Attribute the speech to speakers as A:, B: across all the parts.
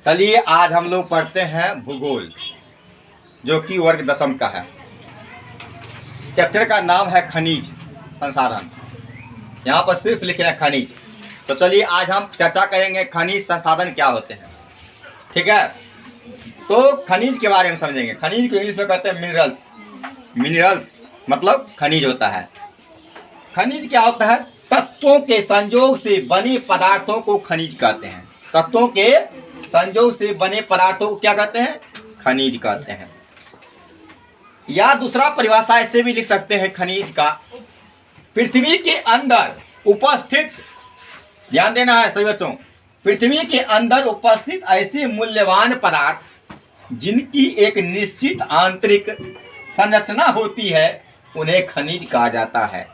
A: चलिए आज हम लोग पढ़ते हैं भूगोल, जो कि वर्ग दशम का है। चैप्टर का नाम है खनिज संसाधन। यहाँ पर सिर्फ लिखे हैं खनिज। तो चलिए आज हम चर्चा करेंगे खनिज संसाधन क्या होते हैं। ठीक है, तो खनिज के बारे में समझेंगे। खनिज को इंग्लिश में कहते हैं मिनरल्स। मिनरल्स मतलब खनिज होता है। खनिज क्या होता है? तत्वों के संयोग से बने पदार्थों को खनिज कहते हैं। तत्वों के संयोग से बने पदार्थों को क्या कहते हैं? खनिज कहते हैं। या दूसरा परिभाषा ऐसे भी लिख सकते हैं खनिज का, पृथ्वी के अंदर उपस्थित, ध्यान देना है सभी बच्चों, पृथ्वी के अंदर उपस्थित ऐसे मूल्यवान पदार्थ जिनकी एक निश्चित आंतरिक संरचना होती है, उन्हें खनिज कहा जाता है।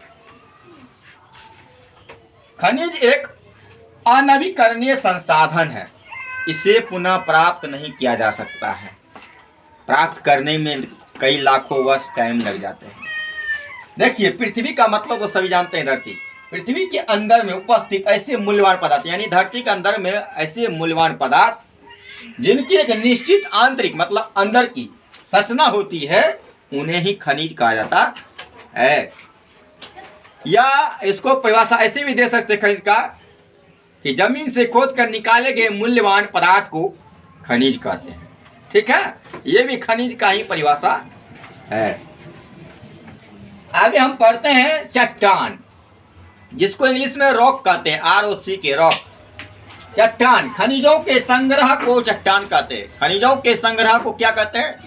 A: खनिज एक अनवीकरणीय संसाधन है। इसे पुनः प्राप्त नहीं किया जा सकता है। प्राप्त करने में कई लाखों वर्ष टाइम लग जाते हैं। देखिए, पृथ्वी का मतलब तो सभी जानते हैं, धरती। पृथ्वी के अंदर में उपस्थित ऐसे मूल्यवान पदार्थ, यानी धरती के अंदर में ऐसे मूल्यवान पदार्थ जिनकी एक निश्चित आंतरिक मतलब अंदर की संरचना होती है, उन्हें ही खनिज कहा जाता है। या इसको परिभाषा ऐसे भी दे सकते खनिज का कि जमीन से खोद कर निकाले गए मूल्यवान पदार्थ को खनिज कहते हैं। ठीक है, ये भी खनिज का ही परिभाषा है। आगे हम पढ़ते हैं चट्टान, जिसको इंग्लिश में रॉक कहते हैं, ROC के रॉक। चट्टान, खनिजों के संग्रह को चट्टान कहते हैं। खनिजों के संग्रह को क्या कहते हैं?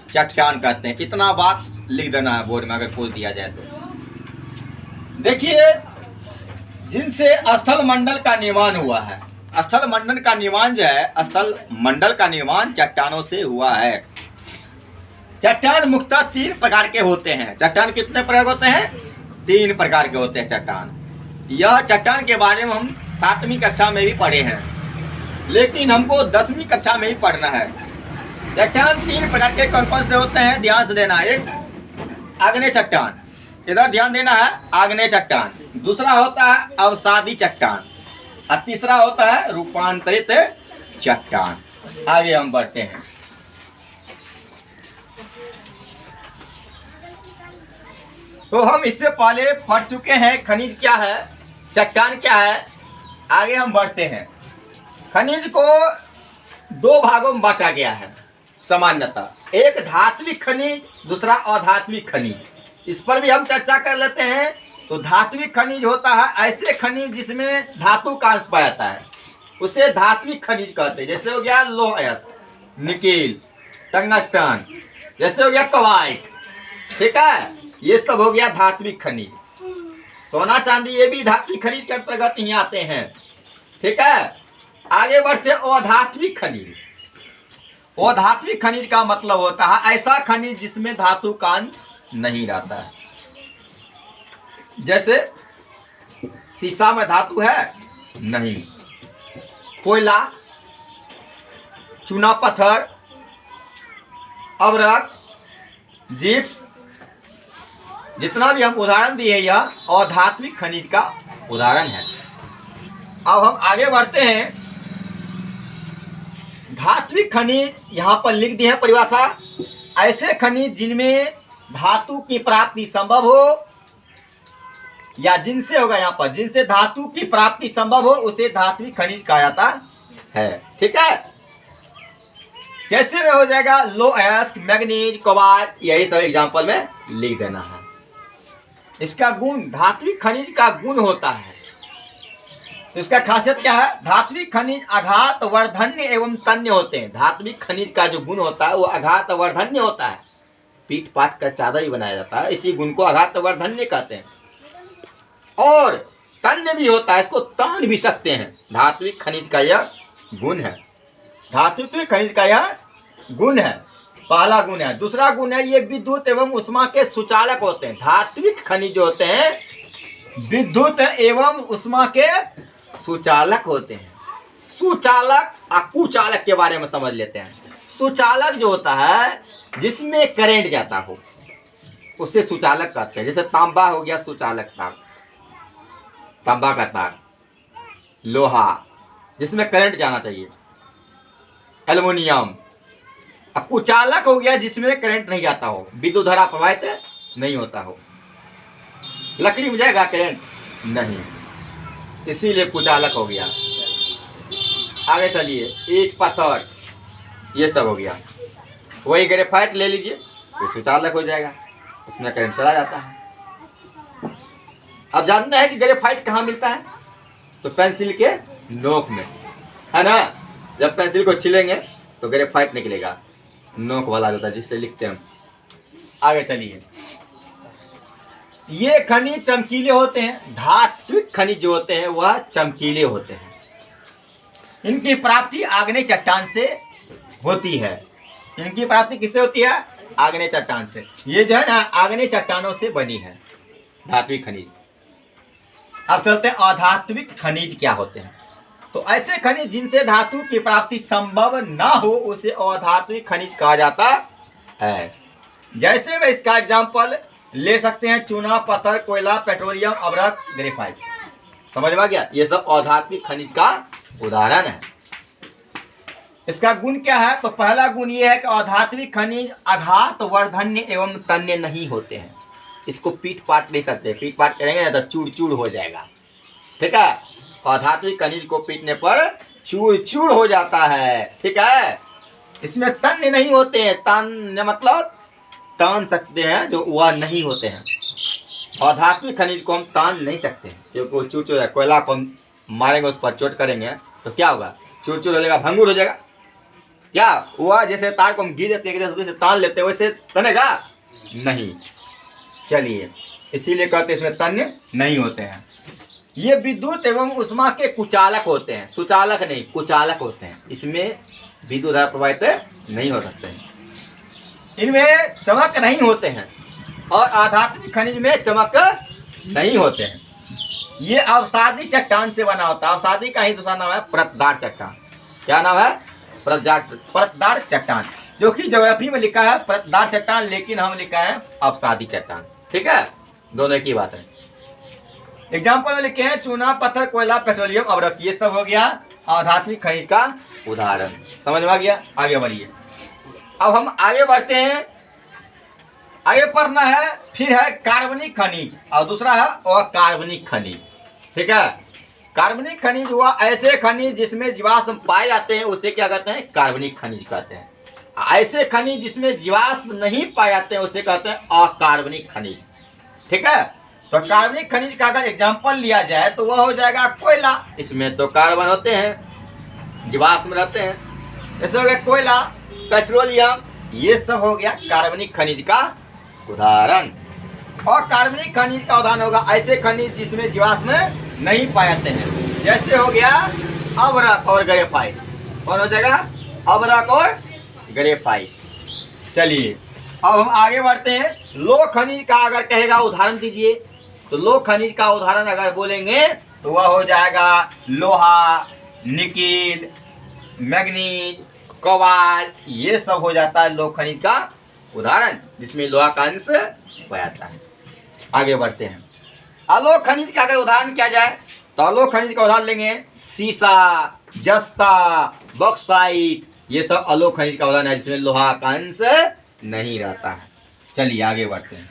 A: चट्टान कहते हैं। इतना बात लिख देना है बोर्ड में अगर खोल दिया जाए तो। देखिए, जिनसे स्थल मंडल का निर्माण हुआ है। स्थल मंडल का निर्माण जो है, स्थल मंडल का निर्माण चट्टानों से हुआ है। चट्टान मुख्यतः 3 प्रकार के होते हैं। चट्टान कितने प्रकार होते हैं? 3 प्रकार के होते हैं चट्टान। यह चट्टान के बारे में हम 7वीं कक्षा में भी पढ़े हैं, लेकिन हमको 10वीं कक्षा में ही पढ़ना है। चट्टान 3 प्रकार के कौन कौन से होते हैं, ध्यान से देना। एक आग्नेय चट्टान, इधर ध्यान देना है, आग्नेय चट्टान। दूसरा होता है अवसादी चट्टान, और तीसरा होता है रूपांतरित चट्टान। आगे हम बढ़ते हैं। तो हम इससे पहले पढ़ चुके हैं खनिज क्या है, चट्टान क्या है। आगे हम बढ़ते हैं। खनिज को 2 भागों में बांटा गया है सामान्यतः। एक धात्विक खनिज, दूसरा अधात्विक खनिज। इस पर भी हम चर्चा कर लेते हैं। तो धात्विक खनिज होता है ऐसे खनिज जिसमें धातु का अंश पाया जाता है, उसे धात्विक खनिज कहते हैं। जैसे हो गया लोह अयस्क, निकेल, टंगस्टन, जैसे हो गया कोबाल्ट। ठीक है, ये सब हो गया धात्विक खनिज। सोना चांदी ये भी धात्विक खनिज के अंतर्गत ही आते हैं। ठीक है, आगे बढ़ते अधात्विक खनिज। अधात्विक खनिज का मतलब होता है ऐसा खनिज जिसमें धातु का अंश नहीं रहता है। जैसे शीशा में धातु है नहीं, कोयला, चूना पत्थर, अवरक, जिप्स, जितना भी हम उदाहरण दिए यह अधात्विक खनिज का उदाहरण है। अब हम आगे बढ़ते हैं। धात्विक खनिज यहाँ पर लिख दी है परिभाषा, ऐसे खनिज जिनमें धातु की प्राप्ति संभव हो, या जिनसे होगा यहाँ पर, जिनसे धातु की प्राप्ति संभव हो, उसे धात्विक खनिज कहा जाता है। ठीक है, जैसे में हो जाएगा लोह अयस्क, मैग्नीज, कोबाल्ट, यही सब एग्जांपल में लिख देना है। इसका गुण, धात्विक खनिज का गुण होता है, तो इसका खासियत क्या है? धात्विक खनिज आघात वर्धन्य एवं तन्य होते हैं। धात्विक खनिज का जो गुण होता है वो आघात वर्धन्य होता है। पीट पाट कर चादर ही बनाया जाता है, इसी गुण को आघात वर्धन्य कहते हैं। और तन्य भी होता है, इसको तान भी सकते हैं। धात्विक खनिज का यह गुण है। धात्विक खनिज का यह गुण है, पहला गुण है। दूसरा गुण है ये विद्युत एवं उष्मा के सुचालक होते हैं। धात्विक खनिज जो होते हैं विद्युत एवं उष्मा के सुचालक होते हैं। सुचालक और कुचालक के बारे में समझ लेते हैं। सुचालक जो होता है जिसमें करंट जाता हो, उसे सुचालक कहते हैं। जैसे तांबा हो गया सुचालक तार, तांबा का तार। लोहा जिसमें करंट जाना चाहिए, एल्युमिनियम। अब कुचालक हो गया जिसमें करंट नहीं जाता हो, विद्युत धारा प्रवाहित नहीं होता हो। लकड़ी में जाएगा करंट? नहीं, इसीलिए कुचालक हो गया। आगे चलिए, ईंट पत्थर ये सब हो गया। वही ग्रेफाइट ले लीजिए तो सुचालक हो जाएगा, उसमें करंट चला जाता है। अब जानते हैं कि ग्रेफाइट कहाँ मिलता है? तो पेंसिल के नोक में, है ना। जब पेंसिल को छिलेंगे तो ग्रेफाइट निकलेगा, नोक वाला होता है जिससे लिखते हैं हम। आगे चलिए, ये खनिज चमकीले होते हैं। धात्विक खनिज जो होते हैं वह चमकीले होते हैं। इनकी प्राप्ति आग्नेय चट्टान से होती है। इनकी प्राप्ति किससे होती है? आग्नेय चट्टान से। ये जो है ना आग्नेय चट्टानों से बनी है धात्विक खनिज। अब चलते हैं अधात्विक खनिज क्या होते हैं। तो ऐसे खनिज जिनसे धातु की प्राप्ति संभव ना हो उसे अधात्विक खनिज कहा जाता है। जैसे में इसका एग्जाम्पल ले सकते हैं चूना, पत्थर, कोयला, पेट्रोलियम, अभ्रक, ग्रेफाइट। समझ में आ गया? ये सब अधात्विक खनिज का उदाहरण है। इसका गुण क्या है? तो पहला गुण ये है कि अधात्विक खनिज आघात वर्धन्य एवं तन्य नहीं होते हैं। इसको पीट पाट नहीं सकते, पीट पाट करेंगे ना तो चूड़ चूड़ हो जाएगा। ठीक है, अधात्विक खनिज को पीटने पर चूड़ चूड़ हो जाता है। ठीक है, इसमें तन्य नहीं होते हैं। तन्य मतलब तान सकते हैं, जो वह नहीं होते हैं। अधात्विक खनिज को हम तान नहीं सकते क्योंकि वो चूड़ चूड़ है। कोयला को हम मारेंगे, उस पर चोट करेंगे तो क्या होगा? चूड़ चूड़ हो जाएगा, भंगुर हो जाएगा। क्या हुआ? जैसे तार को हम घी देते हैं, जैसे तान लेते हैं, वैसे तनेगा नहीं। चलिए, इसीलिए कहते हैं इसमें तन्य नहीं होते हैं। ये विद्युत एवं उष्मा के कुचालक होते हैं, सुचालक नहीं, कुचालक होते हैं। इसमें विद्युत धारा प्रवाहित नहीं हो सकते हैं। इनमें चमक नहीं होते हैं और अधात्विक खनिज में चमक नहीं होते हैं। ये अवसादी चट्टान से बना होता है। अवसादी का ही दूसरा नाम है परतदार चट्टान। क्या नाम है? परतदार चट्टान, जो कि ज्योग्राफी में लिखा है परतदार चट्टान, लेकिन हम लिखा है अवसादी चट्टान। ठीक है, दोनों की बात है। एग्जाम्पल में लिखे हैं चूना, पत्थर, कोयला, पेट्रोलियम, अभ्रक। ये सब हो गया अधात्विक खनिज का उदाहरण। समझ में आ गया? आगे बढ़िए। अब हम आगे बढ़ते हैं। आगे पढ़ना है, फिर है कार्बनिक खनिज और दूसरा है अकार्बनिक खनिज। ठीक है, कार्बनिक खनिज हुआ ऐसे खनिज जिसमें जीवाश्म पाए जाते हैं, उसे क्या कहते हैं? कार्बनिक खनिज कहते हैं। ऐसे खनिज जिसमें जीवाश्म नहीं पाए जाते हैं उसे कहते हैं अकार्बनिक खनिज। ठीक है, तो कार्बनिक खनिज का अगर एग्जाम्पल लिया जाए तो वह हो जाएगा कोयला। इसमें तो कार्बन होते हैं, जीवाश्म रहते हैं। जैसे हो गया कोयला, पेट्रोलियम, ये सब हो गया कार्बनिक खनिज का उदाहरण। और कार्बनिक खनिज का उदाहरण होगा ऐसे खनिज जिसमें जीवाश्म नहीं पाए जाते हैं। जैसे हो गया अभ्रक और ग्रेफाइट। कौन हो जाएगा? अभ्रक और ग्रेफाइट। चलिए, अब हम आगे बढ़ते हैं। लोह खनिज का अगर कहेगा उदाहरण दीजिए, तो लोह खनिज का उदाहरण अगर बोलेंगे तो वह हो जाएगा लोहा, निकिल, मैग्नीज, कोबाल्ट। ये सब हो जाता है लोह खनिज का उदाहरण, जिसमें लोहा का अंश पाया जाता है। आगे बढ़ते हैं। अलोह खनिज का अगर उदाहरण किया जाए तो अलोह खनिज का उदाहरण लेंगे सीसा, जस्ता, बॉक्साइट। ये सब अलोह खनिज का उदाहरण है जिसमें लोहा का अंश नहीं रहता है। चलिए आगे बढ़ते हैं।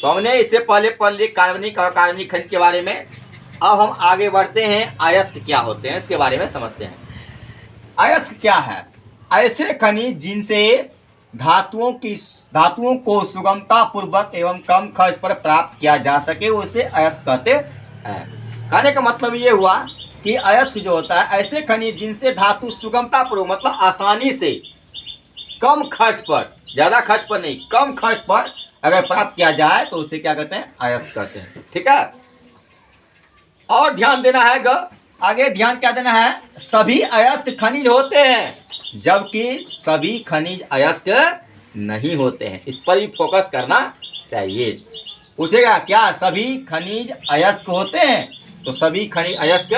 A: तो हमने इससे पहले पढ़ लिया कार्बनिक और अकार्बनिक खनिज के बारे में। अब हम आगे बढ़ते हैं, अयस्क क्या होते हैं इसके बारे में समझते हैं। अयस्क क्या है? ऐसे खनिज जिनसे धातुओं को सुगमता पूर्वक एवं कम खर्च पर प्राप्त किया जा सके उसे अयस्क कहते हैं। कहने का मतलब ये हुआ कि अयस्क जो होता है ऐसे खनिज जिनसे धातु सुगमता पूर्वक मतलब आसानी से कम खर्च पर, ज्यादा खर्च पर नहीं, कम खर्च पर अगर प्राप्त किया जाए तो उसे क्या कहते हैं? अयस्क कहते हैं। ठीक है, और ध्यान देना है आगे ध्यान क्या देना है? सभी अयस्क खनिज होते हैं जबकि सभी खनिज अयस्क नहीं होते हैं। इस पर भी फोकस करना चाहिए। पूछेगा क्या सभी खनिज अयस्क होते हैं? तो सभी खनिज अयस्क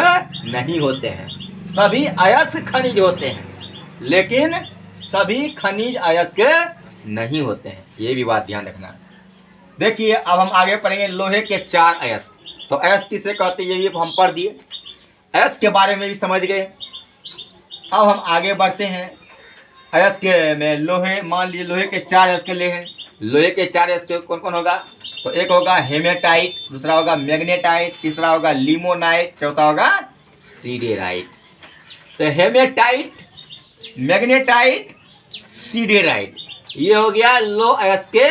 A: नहीं होते हैं। सभी अयस्क खनिज होते हैं लेकिन सभी खनिज अयस्क नहीं होते हैं। ये भी बात ध्यान रखना। देखिए, अब हम आगे पढ़ेंगे लोहे के 4 अयस्क। तो अयस्क किसे कहते हैं ये भी हम पढ़ दिए, अयस्क के बारे में भी समझ गए। अब हम आगे बढ़ते हैं। अयस्क में लोहे, मान लीजिए लोहे के 4 अयस्क ले हैं। लोहे के 4 अयस्क कौन कौन होगा? तो एक होगा हेमेटाइट, दूसरा होगा मैग्नेटाइट, तीसरा होगा लिमोनाइट, चौथा होगा सीडेराइट। तो हेमेटाइट, मैग्नेटाइट, सीडेराइट, ये हो गया लो अयस्क के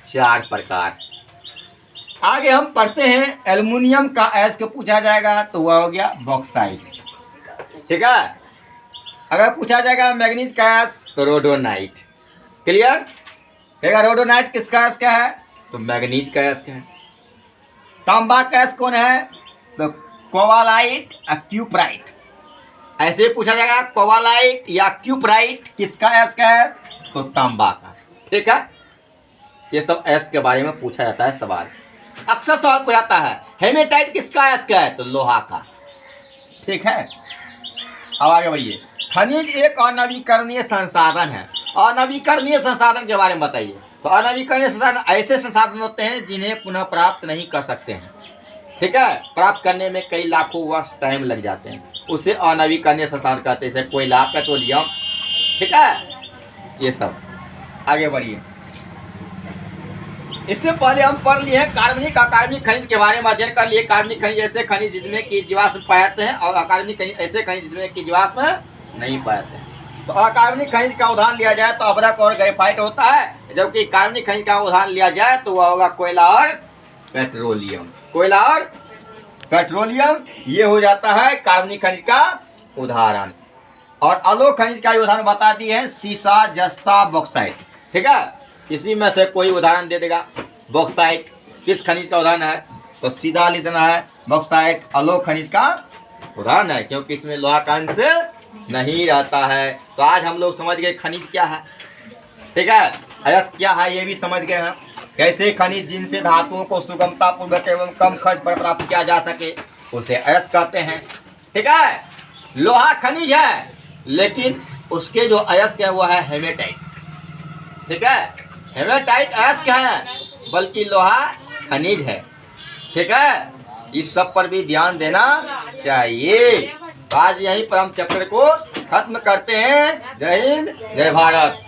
A: 4 प्रकार। आगे हम पढ़ते हैं एल्युमिनियम का अयस्क पूछा जाएगा तो वह हो गया बॉक्साइट। ठीक है। अगर पूछा जाएगा मैग्नीज का अयस्क तो रोडोनाइट। क्लियर? कहेगा रोडोनाइट किसका अयस्क है? तो मैग्नीज का अयस्क है। तांबा का अयस्क कौन है? तो कोबालाइट या क्यूपराइट। ऐसे पूछा जाएगा कोबालाइट या क्यूपराइट किसका अयस्क है? तो तांबा का। ठीक है। ये सब अयस्क के बारे में पूछा जाता है सवाल। अक्सर सवाल पूछाता है हेमेटाइट किसका अयस्क है? तो लोहा का। ठीक है। अब आगे बढ़िए। खनिज एक अनवीकरणीय संसाधन है। अनवीकरणीय संसाधन के बारे में बताइए। तो अनवीकरणीय संसाधन ऐसे संसाधन होते हैं जिन्हें पुनः प्राप्त नहीं कर सकते हैं। ठीक है। प्राप्त करने में कई लाखों वर्ष टाइम लग जाते हैं, उसे अनवीकरणीय संसाधन कहते हैं, जैसे कोयला, पेट्रोलियम। ठीक है। ये सब। आगे बढ़िए। इससे पहले हम पढ़ लिए हैं कार्बनिक अकार्बनिक खनिज के बारे में अध्ययन कर लिए। कार्बनिक खनिज ऐसे खनिज जिसमें कि जीवाश्म पाए जाते हैं, और अकार्बनिक खनिज ऐसे खनिज जिसमें कि जीवाश्म नहीं पाए जाते हैं। तो अकार्बनिक खनिज का उदाहरण लिया जाए तो अभ्रक और ग्रेफाइट होता है, जबकि कार्बनिक खनिज का उदाहरण लिया जाए तो वह होगा कोयला और पेट्रोलियम। कोयला और पेट्रोलियम ये हो जाता है कार्बनिक खनिज का उदाहरण। और अलोक खनिज का उदाहरण बता दिए हैं, सीसा, जस्ता, बॉक्साइट। ठीक है। इसी में से कोई उदाहरण दे देगा। बॉक्साइट किस खनिज का उदाहरण है? तो सीधा लिखना है बॉक्साइट अलोक खनिज का उदाहरण है, क्योंकि इसमें लोहा का अंश नहीं रहता है। तो आज हम लोग समझ गए खनिज क्या है। ठीक है। अयस्क क्या है ये भी समझ गए हैं। कैसे खनिज जिनसे धातुओं को सुगमता पूर्वक एवं कम खर्च पर प्राप्त किया जा सके उसे अयस्क कहते हैं। ठीक है। लोहा खनिज है, लेकिन उसके जो अयस्क है वो है हेमेटाइट। ठीक है। हेमेटाइट अयस्क है, बल्कि लोहा खनिज है। ठीक है। इस सब पर भी ध्यान देना चाहिए। आज यहीं पर हम चैप्टर को खत्म करते हैं। जय हिंद, जय भारत।